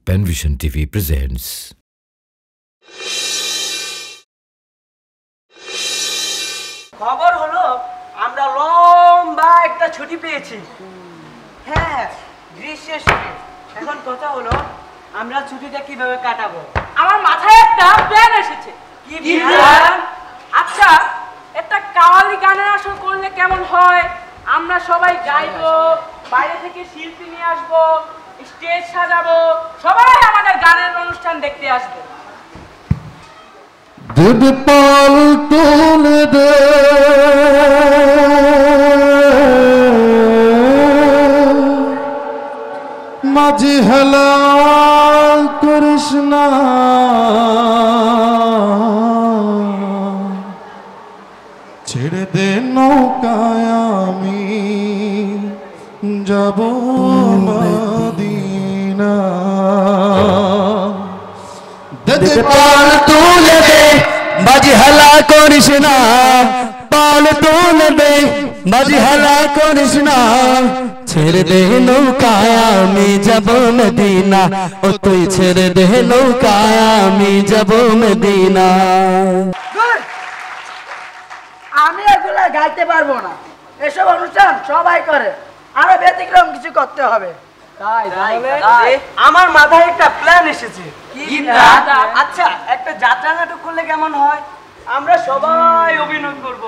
Penvision TV presents. খবর হলো আমরা লম্বা একটা ছুটি পেয়েছি। হ্যাঁ, গ্রীষ্মের ছুটি। এখন কথা হলো আমরা ছুটিটা কিভাবে কাটাবো। আমার মাথায় একটা প্ল্যান এসেছে। কি প্ল্যান? আচ্ছা, একটা কাওয়ালি গানের আসর করলে কেমন হয়? আমরা সবাই গাইবো, বাইরে থেকে শিল্পী নিয়ে আসবো, স্টেজ সাজাবো, সবাই আমাদের গানের অনুষ্ঠান দেখতে আসবে। দুধ পাল তুলে দে মাঝি হেলা করিস না, ছেড়ে দে নৌকায় আমি যাব মদিনা। দুধ পাল তুলে দে বাজি হেলা করিস না, পাল তুলে দে বাজি হেলা করিস না, ছেড়ে দে নৌকায় আমি যাব মদিনা, ও তুই ছেড়ে দে নৌকায় আমি যাব মদিনা। আমি এগুলা গাইতে পারবো না, এসব অনুষ্ঠান সবাই করে, আরো ব্যতিক্রম কিছু করতে হবে। তাই আমার মাথায় একটা প্ল্যান এসেছে। কি প্ল্যান? আচ্ছা, একটা যাত্রা নাটক করলে কেমন হয়? আমরা সবাই অভিনয় করব,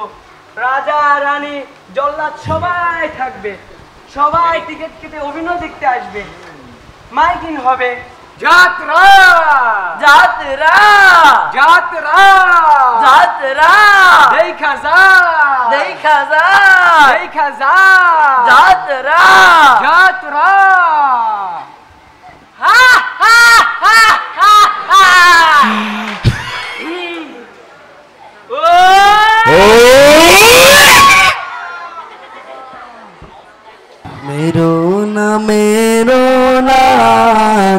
রাজা রানী জল্লাদ সবাই থাকবে, সবাই টিকিট কেটে অভিনয় দেখতে আসবে, মাইকিং হবে, যাত্রা যাত্রা যাত্রা যাত্রা দেখা যা দেখা যা দেখা যা যাত্রা যাত্রা। হা হা হা হা হা। मेरो ना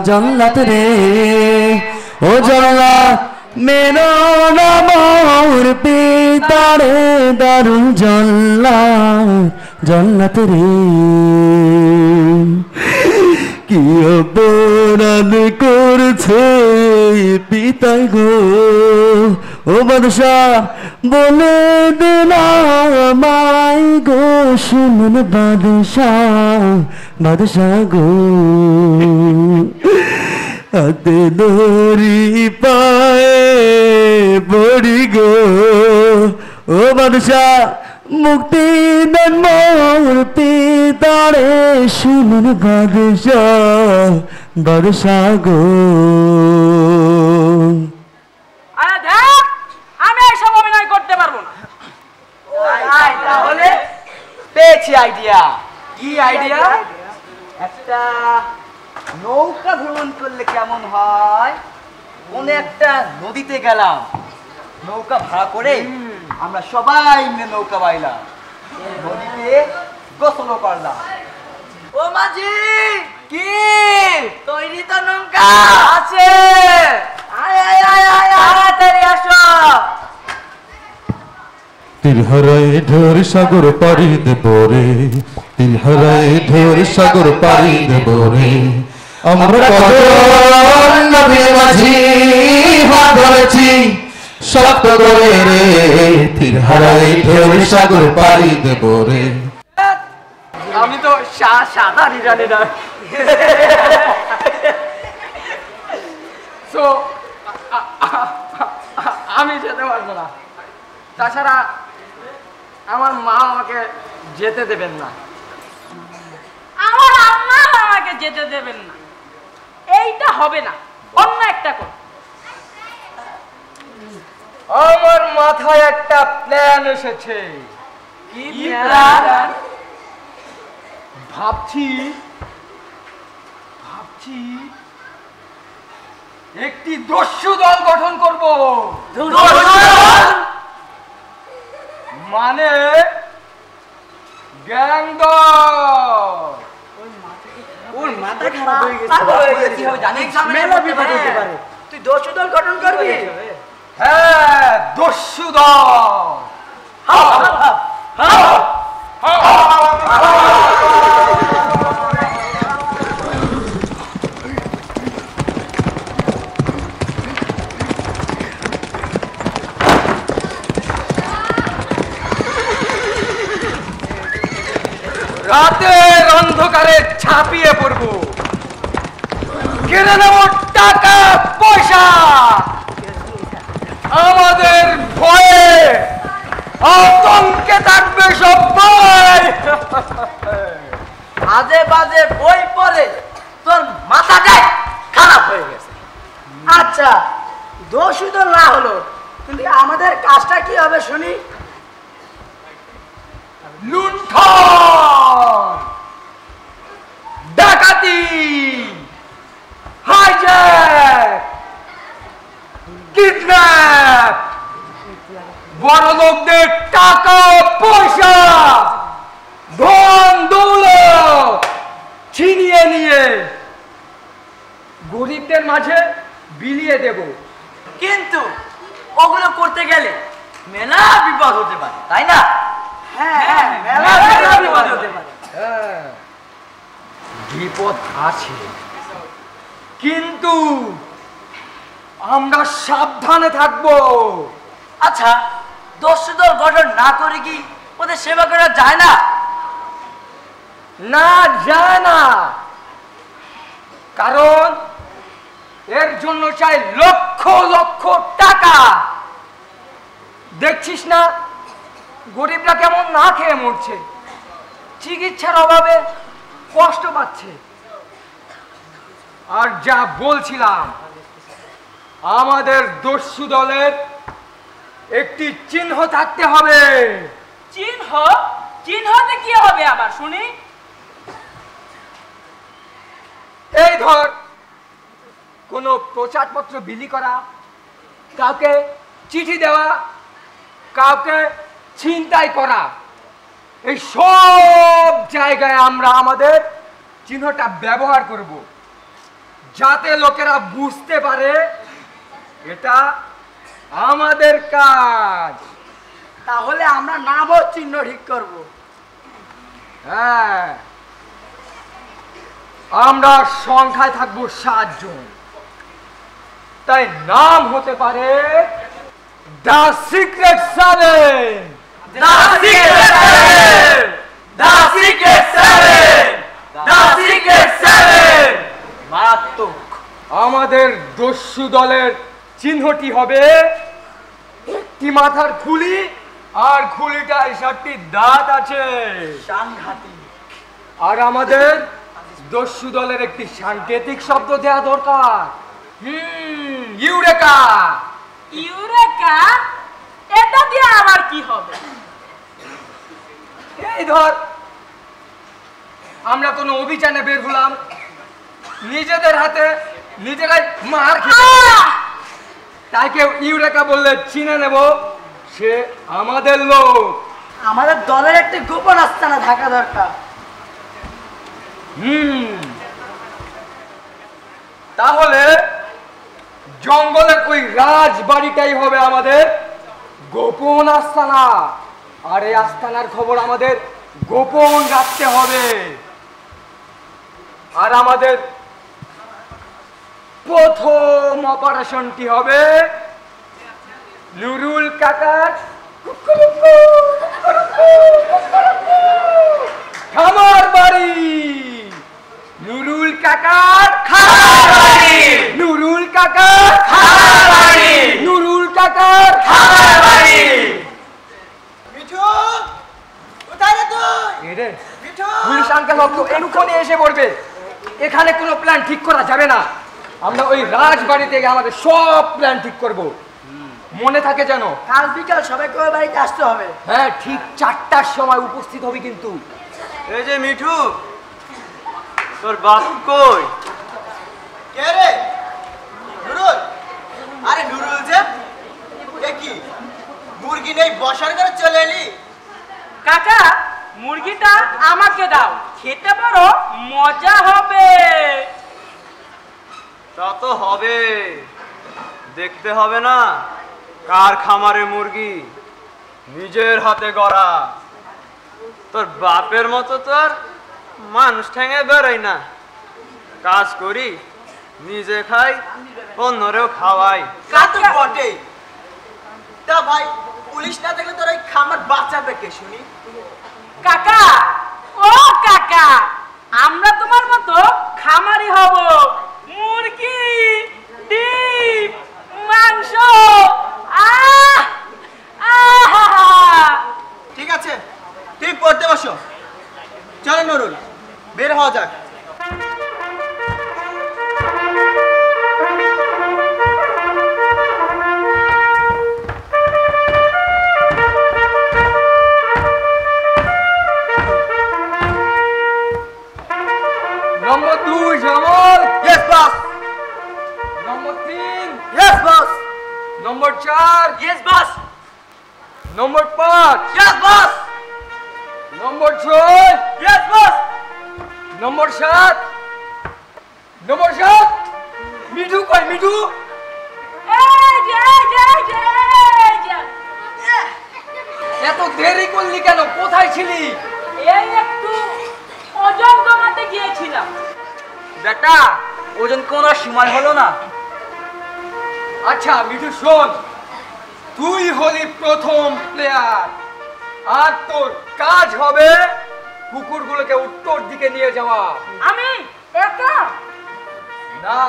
जन्नत रे, ओ जल्ला मेरो ना मोर पिता रे, दारू जल्ला जन्नत रे। কি অপরাধ করছে পিতা গো, ও বাদশাহ বলে দিনা মাই গো, শুনুন বাদশাহ বাদশাহ গো, হাতে দড়ি পায়ে পড়ি গো, ও বাদশাহ মুক্তি দেন মোর পিতারে, শুনুন বাদশাহ বাদশাহ গো। আরে দেখ, আমি এইসব অভিনয় করতে পারবো না। তাহলে পেয়েছি আইডিয়া। কি আইডিয়া? একটা নৌকা ভ্রমণ করলে কেমন হয়? কোনে একটা নদীতে গেলাম, নৌকা ভাড়া করে আমরা সবাই মিলে নৌকা বাইলাম, নদীতে গোসল করলাম। ও মাঝি, কি তৈরি তো নৌকা? আছে। আয় আয় আয় আয় তাড়াতাড়ি আসো। তিলহরায় ঢের সাগর পাড়ি দেব রে, তিলহরায় ঢের সাগর পাড়ি দেব রে, আমরা কজন নবী মাঝি হাত ধরেছি শক্ত করে রে, তিলহরায় ঢের সাগর পাড়ি দেব রে। আমি তো সাঁতারই জানি না। So, আমি যেতে পারবো না, তাছাড়া আমার মা আমাকে যেতে দেবেন না। আমার আম্মা আমাকে যেতে দেবেন না। এইটা হবে না, অন্য একটা কর। আমার মাথায় একটা প্ল্যান এসেছে। কি প্ল্যান? ভাবছি একটি দস্যু দল গঠন করব। মানে গ্যাং দল। ওর মাথা খারাপ হয়ে গেছে, মেলা বিপদ হতে পারে। তুই দস্যু দল গঠন করবি? হ্যাঁ, দস্যু দল। রাতের অন্ধকারে ঝাঁপিয়ে পড়ব, কেড়ে নেব টাকা পয়সা। আমাদের ভয়ে আতঙ্কে থাকবে সবাই। আজে বাজে বই পড়ে তোর মাথাটাই খারাপ হয়ে গেছে। আচ্ছা, দোষী তো না হলো, কিন্তু আমাদের কাজটা কি হবে শুনি? লুণ্ঠন, ডাকাতি, হাইজ্যাক, কিডন্যাপ, বড় লোকদের টাকা পয়সা ধন দৌলত ছিনিয়ে নিয়ে গরিবদের মাঝে বিলিয়ে দেব। কিন্তু ওগুলো করতে গেলে মেলা বিপদ হতে পারে, তাই না? হ্যাঁ, মেলা বিপদ হতে পারে। হ্যাঁ, বিপদ আছে, কিন্তু আমরা সাবধানে থাকবো। আচ্ছা, দস্যু দল গঠন না করে কি ওদের সেবা করা যায় না? না, যায় না, কারণ এর জন্য চাই লক্ষ লক্ষ টাকা। দেখছিস না গরিবরা কেমন না খেয়ে মরছে, চিকিৎসার অভাবে কষ্ট পাচ্ছে। আর যা বলছিলাম, আমাদের দস্যু দলের একটি চিহ্ন থাকতে হবে। চিহ্ন? চিহ্নতে কি হবে আবার শুনি? এই ধর, কোনো প্রচারপত্র বিলি করা, কাউকে চিঠি দেওয়া, কাউকে ছিনতাই করা, এই সব জায়গায় আমরা আমাদের চিহ্নটা ব্যবহার করব, যাতে লোকেরা বুঝতে পারে এটা আমাদের কাজ। তাহলে আমরা নামও চিহ্ন ঠিক করব। হ্যাঁ, আমরা সংখ্যায় থাকবো 7 জন, তাই নাম হতে পারে the secret seven. The secret seven, the secret seven, the secret seven. মারাত্মক। আমাদের দস্যু দলের চিহ্নটি হবে একটি মাথার খুলি, আর খুলিটায় 7টি দাঁত আছে। সাংঘাতিক। আর আমাদের দস্যু দলের একটি সাংকেতিক শব্দ দেওয়া দরকার। ইউরেকা। ইউরেকা? এটা দিয়ে আমার কি হবে? এই ধর, আমরা কোনো অভিযানে বের হলাম, নিজেদের হাতে নিজেরাই মার খেতে, তাই কেউ ইউরেকা বললে চিনে নেব সে আমাদের লোক। আমাদের দলের একটি গোপন আস্তানা থাকা দরকার। তাহলে জঙ্গলের ওই রাজবাড়িটাই হবে আমাদের গোপন আস্তানা, আর এই আস্তানার খবর আমাদের গোপন রাখতে হবে। আর আমাদের প্রথম অপারেশনটি হবে নুরুল কাকার খামার বাড়ি। নুরুল কাকার খামার বাড়ি, নুরুল কাকার খামার বাড়ি, নুরুল কাকার খামার বাড়ি। মিঠু, কোথায় রে তুই? এরে মিঠু, পুলিশ আঙ্কেল হয়তো এক্ষুনি এসে পড়বে। এখানে কোনো প্ল্যান ঠিক করা যাবে না, আমরা ওই রাজবাড়িতে গিয়ে আমাদের সব প্ল্যান ঠিক করব। মনে থাকে যেন কাল বিকাল সবাইকে ওই বাড়িতে আসতে হবে। হ্যাঁ, ঠিক 4টার সময় উপস্থিত হবে কিন্তু। এই যে মিঠু, তোর বাপ কই? কে রে? নুরুল? আরে নুরুল যে, এ কি মুরগি নেই বসার করে চলে এলি? কাকা, মুরগিটা আমাকে দাও, খেতে পারো, মজা হবে। তা তো হবে, দেখতে হবে না কার খামারে মুরগি, নিজের হাতে গড়া। তোর বাপের মতো তো আর মানুষ ঠেঙে বেরোয় না, কাজ করি, নিজে খাই, অন্যরেও খাওয়াই। তা তো বটেই। তা ভাই, পুলিশ না থাকলে তোর ওই খামার বাঁচাবে কে শুনি? কাকা, ও টাকা। আমরা তোমার মতো খামারি হব, মুরগি, ডিম, মাংস। ঠিক আছে, তুমি পড়তে বসো। চলো নুরুল, বের হওয়া যাক। Number 2 Shyamal. Yes boss. Number 3। Yes boss. Number 4। Yes boss. Number 5। Yes boss. Number 6। Yes boss. Number 7। Number 7। Mithu কই মিঠু? এত দেরি করলি কেন? কোথায় ছিলি? এই একটু ওজন কমাতে গিয়েছিলাম। বেটা, ওজন কোনো সময় হলো না। আচ্ছা মিঠু শোন, তুই হলি প্রথম প্লেয়ার, আর তোর কাজ হবে কুকুরগুলোকে উত্তর দিকে নিয়ে যাওয়া। আমি একা? না,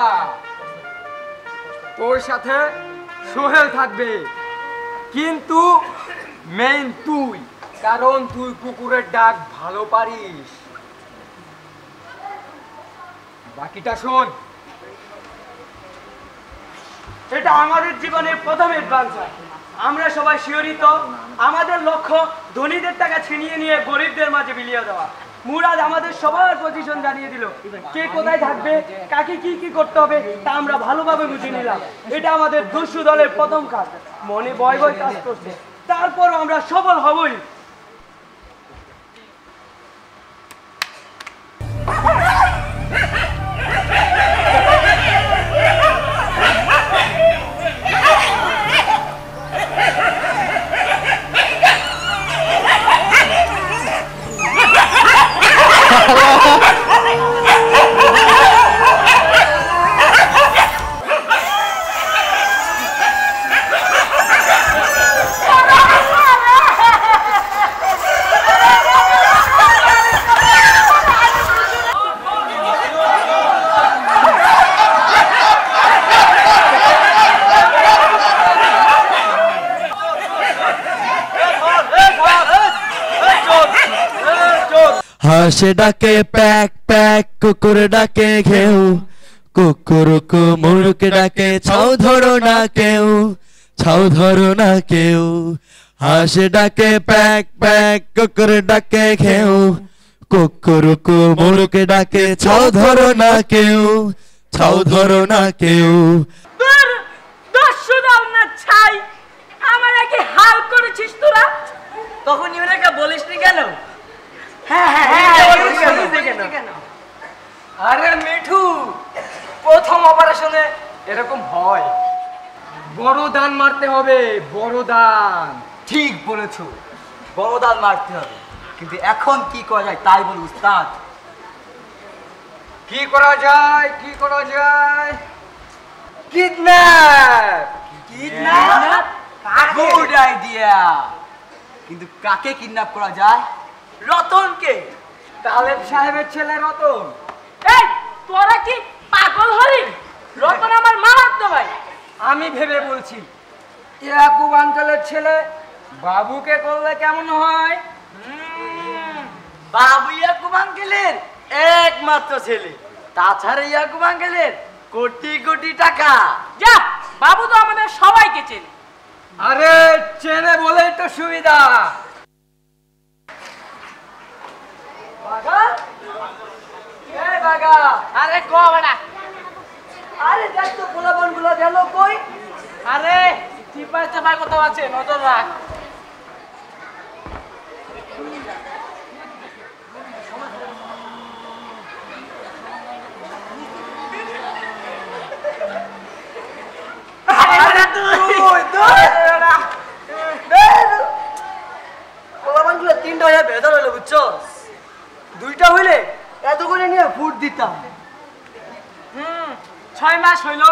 তোর সাথে সোহেল থাকবে, কিন্তু মেইন তুই, কারণ তুই কুকুরের ডাক ভালো পারিস। বাকিটা শোন। এটা আমাদের জীবনের প্রথম অ্যাডভেঞ্চার। আমরা সবাই শিহরিত। আমাদের লক্ষ্য ধনীদের টাকা ছিনিয়ে নিয়ে গরিবদের মাঝে বিলিয়ে দেওয়া। মুরাদ আমাদের সবার পজিশন জানিয়ে দিল, কে কোথায় থাকবে, কাকে কি কি করতে হবে তা আমরা ভালোভাবে বুঝে নিলাম। এটা আমাদের দস্যু দলের প্রথম কাজ। মনে ভয় ভয় কাজ করছে, তারপরও আমরা সফল হবই। হাঁসে ডাকে প্যাক প্যাক, কুকুর ডাকে ঘেউ, কুকুরকু মুরুকে ডাকে ছাউ ধরো না কেউ, ছাউ ধরো না কেউ। হাঁসে ডাকে প্যাক প্যাক, কুকুর ডাকে ঘেউ, কুকুরকু মুরুকে ডাকে ছাউ ধরো না কেউ, ছাউ ধরো না কেউ। তোর দস্যু দল না ছাই, আমার কি হাল করেছিস তোরা? তখন ইউরেকা বলিসনি কেন? আরে মিঠু, প্রথম অপারেশনে এরকম হয়। বড় দান মারতে হবে, বড় দান। ঠিক বলেছো, বড় দাল মারতে হবে, কিন্তু এখন কি করা যায় তাই বল উস্তাদ। কি করা যায়, কি করা যায়? কিডন্যাপ। কিডন্যাপ? গুড আইডিয়া, কিন্তু কাকে কিডন্যাপ করা যায়? রতনকে। তালেব সাহেবের ছেলে রতন। এই তোরা কি পাগল হলি? রতন আমার মামাতো ভাই। আমি ভেবে বলছি, ইয়াকুব আঙ্কেলের ছেলে বাবুকে করলে কেমন হয়? বাবু ইয়াকুব আঙ্কেলের একমাত্র ছেলে, তাছাড়া ইয়াকুব আঙ্কেলের কোটি কোটি টাকা। যা, বাবু তো আমাদের সবাইকে চেনে। আরে চেনে বলেই তো সুবিধা। বাগা, এই বাগা। আরে কো বেটা। আরে দেখ তো পোলাপন গুলো গেল কই? আরে চিপাই চাপাই কোথাও আছে, নজর রাখ। পোলাপন গুলো তিনটা হয়ে বেদর হইলো, বুঝছো? দুইটা হইলে এত করে নিয়ে ফুট দিতাম। 6 মাস হইলো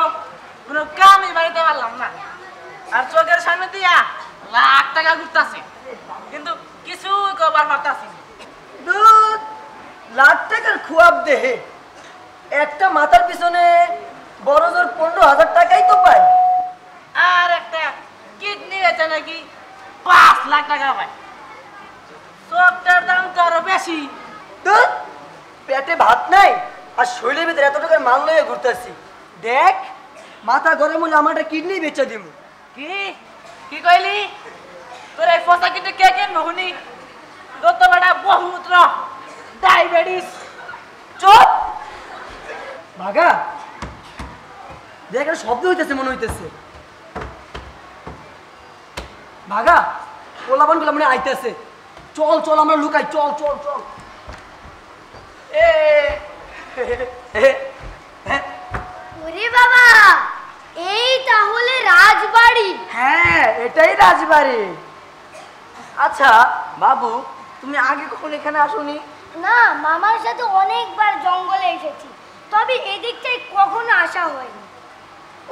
কোনো কামই বাড়িতে পারলাম না, আর চোখের সামনে দিয়া লাখ টাকা ঘুরতাছে, কিন্তু কিছু কবার পারতাছি না। দুধ লাখ টাকার খুয়াব দেহে একটা মাথার পিছনে বড় জোর 15,000 টাকাই তো পায়। আর একটা কিডনি বেচে নাকি 5 লাখ টাকা পায়। সবটার দাম তো আরো বেশি। তো পেটে ভাত নাই আর শরীরের ভিতরে এত টাকার মাল লইয়া ঘুরতেছি। দেখ মাথা গরম হলে আমার একটা কিডনি বেচে দিব। কি কি কইলি? তোর এই ফসা কিডনি কে কে নহুনি? তোর তো বেটা বহুমূত্র, ডায়াবেটিস। চুপ ভাগা। দেখ একটা শব্দ হইতেছে মনে হইতেছে। ভাগা পোলাপান গুলো মনে আইতেছে। চল চল আমরা লুকাই, চল চল চল। ওরে বাবা, এই তাহলে রাজবাড়ি। হ্যাঁ এটাই রাজবাড়ি। আচ্ছা বাবু, তুমি আগে কখন এখানে আসোনি? না, মামার সাথে অনেকবার জঙ্গলে এসেছি, তবে এদিকটায় কখনো আসা হয়নি।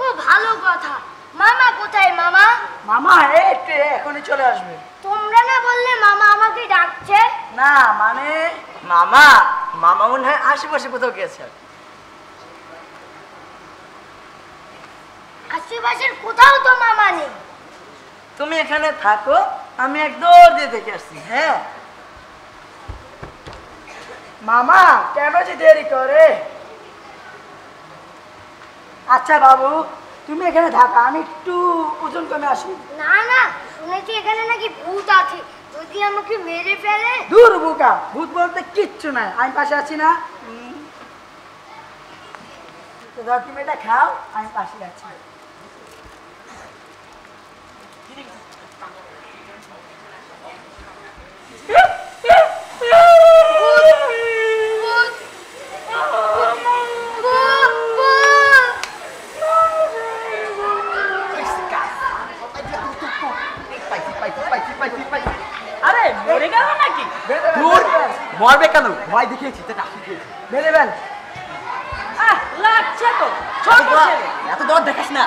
ও ভালো কথা। মামা কোথায়? মামা মামা এই তো এখনই চলে আসবে। তোমরা না বললে মামা আমাকে ডাকছে? না মানে মামা মামা মনে হয় আশেপাশে কোথাও গেছে। আশেপাশের কোথাও তো মামা নেই। তুমি এখানে থাকো, আমি এক দৌড় দিয়ে দেখে আসছি। হ্যাঁ মামা কেন যে দেরি করে? আচ্ছা বাবু তুমি এখানে থাকো, আমি একটু ওজন কমে আসি। না না, শুনেছি এখানে নাকি ভূত আছে, যদি আমাকে মেরে ফেলে। দূর বোকা, ভূত বলতে কিচ্ছু নাই, আমি পাশে আছি না। তো ধর তুমি এটা খাও, আমি পাশে আছি। আরে মরে গেল নাকি? মরবে কেন? ভয় দেখিয়েছি বেড়ে বেল। লাগছে তো ছোট ছেলে। এত দর দেখাস না।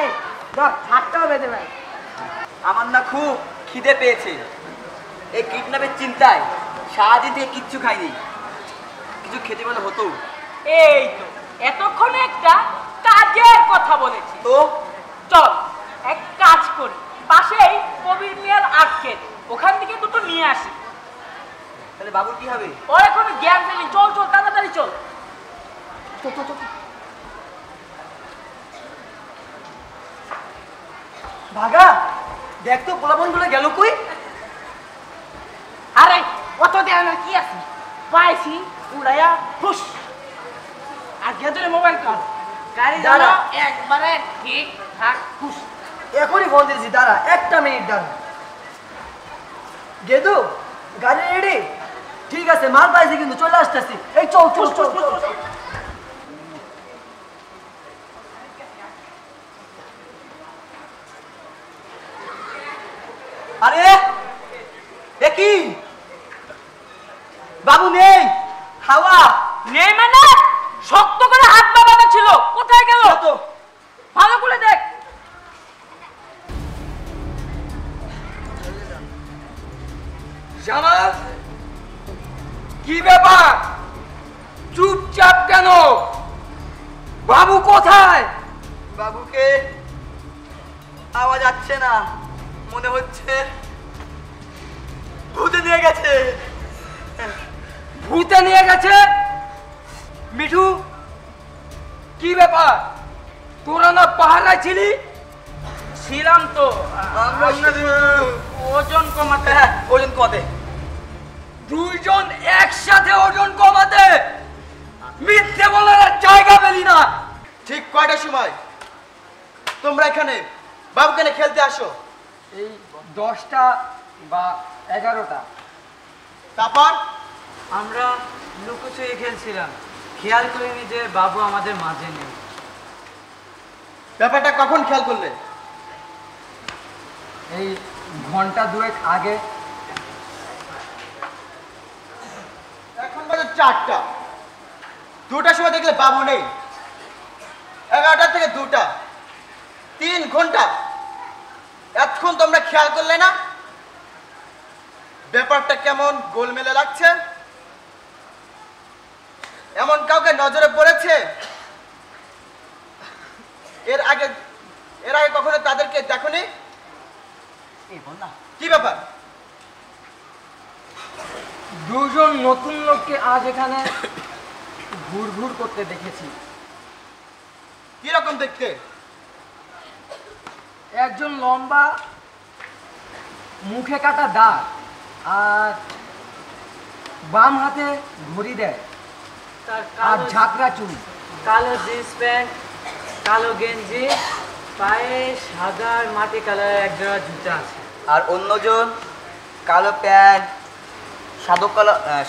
এই ধর হাতটাও বেঁধে বেল। আমার না খুব খিদে পেয়েছে। এই কিডন্যাপের চিন্তায় সারাদিন থেকে কিচ্ছু খাইনি। কিছু খেতে বলে হতো। এই তো এতক্ষণে একটা কাজের কথা বলেছি। তো চল এক কাজ করি, পাশেই কবির মিয়ার আটকে ওখান থেকে দুটো নিয়ে আসি। তাহলে বাবুর কি হবে? ওর এখন জ্ঞান ফেলি। চল চল তাড়াতাড়ি চল। ভাগা দেখ তো পোলাপন গুলো গেল কই? আরে অত দেয় না, কি আছে পাইছি উড়াইয়া হুস। আর গেদরে মোবাইল কর, গাড়ি দাঁড়া। দাঁড়া একবারে ঠিক ঠাক হুস। এখনই ফোন দিয়েছি, দাঁড়া 1 মিনিট দাঁড়া। গেদু গাড়ি রেডি? ঠিক আছে মাল পাইছি কিন্তু চলে আসতেছি। এই চল চল চল চল চল। আরে এ কি? বাবু নেই। হাওয়া নেই মানে? শক্ত করে হাত বাঁধা ছিল, কোথায় গেল? তো ভালো করে দেখ। জামাল কি ব্যাপার? চুপচাপ কেন? বাবু কোথায়? বাবুকে আওয়াজ আসছে না, মনে হচ্ছে ভূতে নিয়ে গেছে। ভূতে নিয়ে গেছে? মিঠু কি ব্যাপার? তোরা না পাহারায় ছিলি? ছিলাম তো, আমরা ওজন কমাতে। ওজন কতে? দুইজন একসাথে ওজন কমাতে? মিথ্যে বলার আর জায়গা পেলি না। ঠিক কয়টার সময় তোমরা এখানে বাবুকে নিয়ে খেলতে আসো? এই 10টা বা 11টা। তারপর আমরা লুকোচুরি খেলছিলাম, খেয়াল করিনি যে বাবু আমাদের মাঝে নেই। ব্যাপারটা কখন খেয়াল করলে? এই ঘন্টা 2 আগে। এখন বাজে 4টা। 2টার সময় দেখলে বাবু নেই। 11টা থেকে 2টা, 3 ঘন্টা। এতক্ষণ তোমরা খেয়াল করলে না? ব্যাপারটা কেমন গোলমেলে লাগছে? এমন কাউকে নজরে পড়েছে? এর আগে কখনো তাদেরকে দেখোনি? কি ব্যাপার? দুজন নতুন লোককে আজ এখানে ঘুরঘুর করতে দেখেছি। কি রকম দেখতে? একজন লম্বা, মুখে কাটা দাগ, আর বাম হাতে ঘড়ি দেয়, আর ঝাঁকড়া চুল, কালো জিন্স প্যান্ট, কালো গেঞ্জি, পায়ে সাদা মাটি কালার এক জোড়া জুতা আছে। আর অন্যজন কালো প্যান্ট,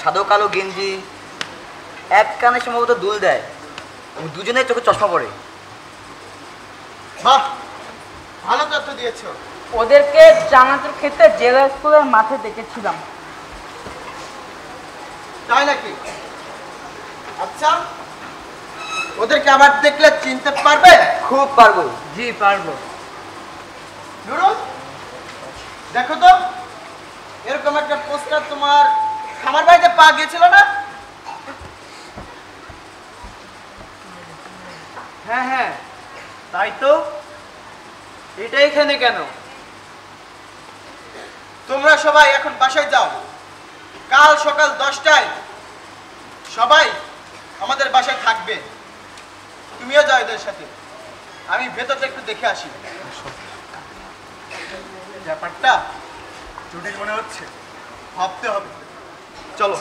সাদো কালো গেঞ্জি, এক কানে সম্ভবত দুল দেয়, দুজনের চোখে চশমা পড়ে। বাহ, ভালো তথ্য দিয়েছো। ওদেরকে চানাচুর খেতে জেলা স্কুলের মাঠে দেখেছিলাম। তাই নাকি? আচ্ছা, ওদেরকে আবার দেখলে চিনতে পারবে? খুব পারবো। জি পারবো। নুরুল, দেখো তো, এরকম একটা পোস্টার তোমার খামার বাড়িতে পাওয়া গিয়েছিল না? হ্যাঁ হ্যাঁ, তাই তো। এটা এখানে কেন? তোমরা সবাই এখন বাসায় যাও। কাল সকাল 10টায় সবাই আমাদের বাসায় থাকবে। তুমিও যাও এদের সাথে। আমি ভেতরটা একটু দেখে আসি। ব্যাপারটা জটিল মনে হচ্ছে, ভাবতে হবে। চলো।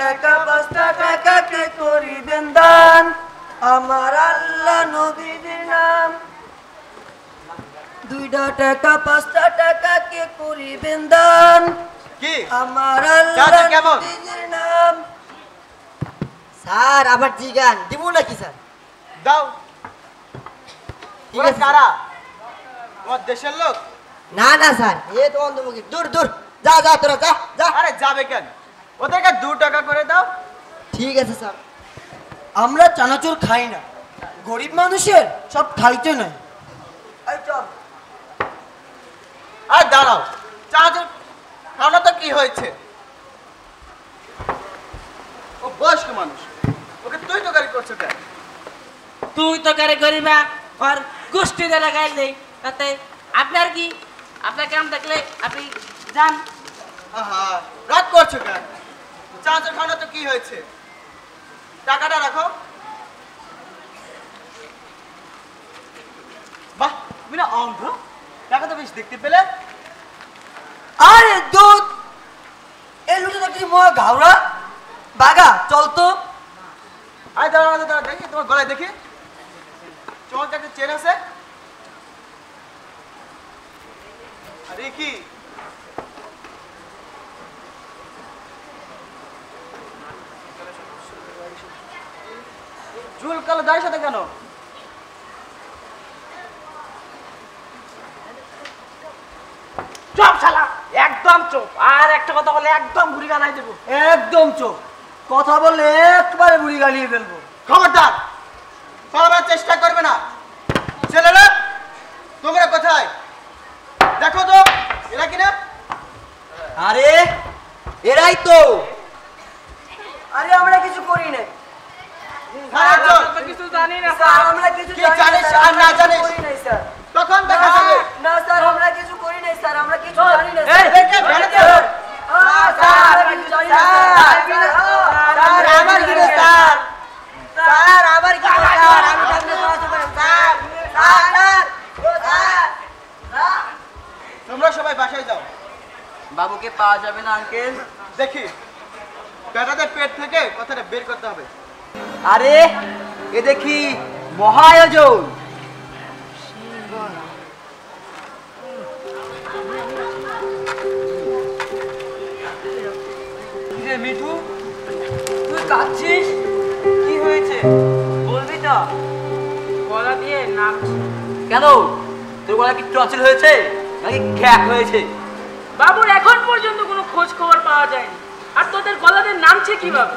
টাকা 5টা টাকা কে করিবেন দান, আমার আল্লাহ নবীর নাম। 2টা টাকা 5টা টাকা কে করিবেন দান, কি আমার আল্লাহ কেমন নবীর নাম। স্যার আবার জিগান দিব নাকি স্যার? দাও। ওরা কারা? তোমার দেশের লোক? না না স্যার, এ তো অন্ধমুখী। দূর দূর, যা যা তোরা যা যা। আরে যাবে কেন? ওদেরকে 2 টাকা করে দাও। ঠিক আছে স্যার। আমরা চানাচুর খাই না, গরিব মানুষের সব খাইতে নয়। এই চল। আর দাঁড়াও, চানাচুর খাওয়া তো কি হয়েছে? ও বয়স্ক মানুষ, ওকে তুই তো গাড়ি করছো কেন? তুই তো কারে করিবা আর গোষ্ঠী দ্বারা গাইল নেই, তাতে আপনার কি? আপনার কাম দেখলে আপনি যান। আহা, রাগ করছো কেন? চানাচুর খাওয়া তো কি হয়েছে? টাকাটা রাখো। বাহ, তুমি না অন্ধ? টাকা তো বেশ দেখতে পেলে। আরে দুধ, এই লুটে দেখছি মোয়া ঘাওড়া বাগা। চল তো। আরে দাঁড়া দাঁড়া, দেখি তোমার গলায় দেখি। চোখটা একটা চেন আছে। আরে কি? চুল কালো, দাঁড়িয়ে সাথে কেন? চুপ শালা, একদম চুপ। আর একটা কথা বলে একদম ঘুরি গালাই দেবো। একদম চোখ, কথা বললে একবারে বুড়ি গালিয়ে ফেলবো। খবরদার, পালাবার চেষ্টা করবে না। ছেলেরা, তোমরা কোথায়? দেখো তো, এরা কিনা? আরে এরাই তো। আরে আমরা কিছু করি না কিছু জানি না স্যার। আমরা কিছু কি জানিস আর না জানিস? করি নাই স্যার। তখন দেখা যাবে। না স্যার, আমরা কিছু করি নাই স্যার। আমরা কিছু জানি না এই, দেখে বেড়ে যাও। স্যার, আমরা কিছু জানি না স্যার। স্যার আমার কি স্যার? স্যার আমার কি স্যার? আমি সামনে চলাচল করেন স্যার। স্যার স্যার, তোমরা সবাই বাসায় যাও। বাবুকে পাওয়া যাবে না আঙ্কেল? দেখি, বেটাদের পেট থেকে কথাটা বের করতে হবে। আরে এ দেখি মহায়োজন। মিঠু, তুই কাঁদছিস? কি হয়েছে বলবি না? গলা দিয়ে নামছে। কেন? তোর গলা কি টনসিল হয়েছে নাকি খ্যাক হয়েছে? বাবুর এখন পর্যন্ত কোনো খোঁজ খবর পাওয়া যায়নি, আর তোদের গলা দিয়ে নামছে কিভাবে?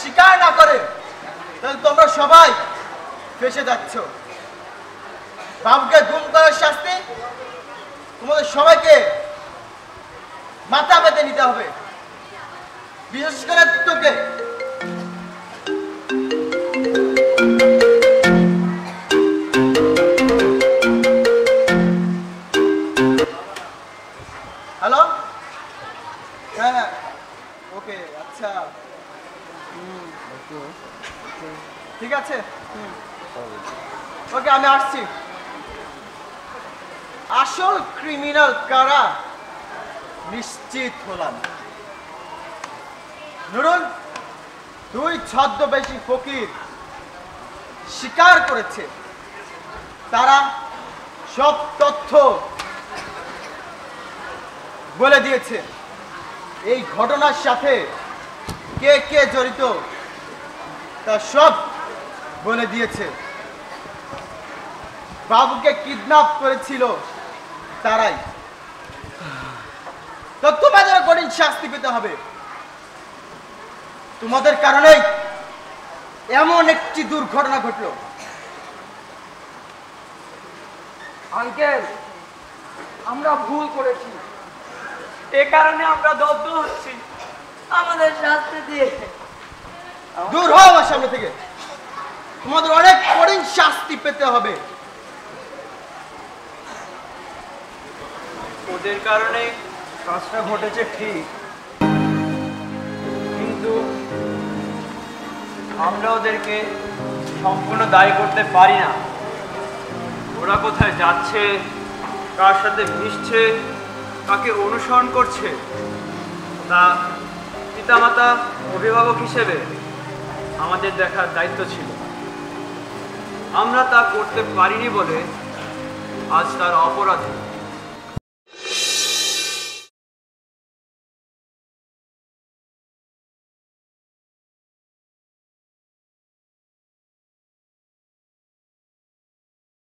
স্বীকার না করে তাহলে তোমরা সবাই ফেসে যাচ্ছ। বাবুকে গুম করার শাস্তি তোমাদের সবাইকে মাথা পেতে নিতে হবে, বিশেষ করে তোকে। হ্যালো, হ্যাঁ ওকে, আচ্ছা ঠিক আছে, ওকে আমি আসছি। আসল ক্রিমিনাল কারা নিশ্চিত হলাম। নুরুল, দুই ছদ্মবেশী ফকির স্বীকার করেছে তারা সব তথ্য বলে দিয়েছে। এই ঘটনার সাথে কে কে জড়িত তা সব বলে দিয়েছে। বাবুকে কিডন্যাপ করেছিল তারাই। তো তোমাদের কঠিন শাস্তি পেতে হবে। তোমাদের কারণেই এমন একটি দুর্ঘটনা ঘটলো। আঙ্কেল, আমরা ভুল করেছি, এ কারণে আমরা দগ্ধ হচ্ছি। আমাদের শাস্তি দিয়ে দূর হও আমার সামনে থেকে। তোমাদের অনেক কঠিন শাস্তি পেতে হবে। ওদের কারণে কাজটা ঘটেছে ঠিক, কিন্তু আমরা ওদেরকে সম্পূর্ণ দায়ী করতে পারি না। ওরা কোথায় যাচ্ছে, কার সাথে মিশছে, কাকে অনুসরণ করছে, তা পিতামাতা অভিভাবক হিসেবে আমাদের দেখার দায়িত্ব ছিল। আমরা তা করতে পারিনি বলে আজ তার অপরাধী।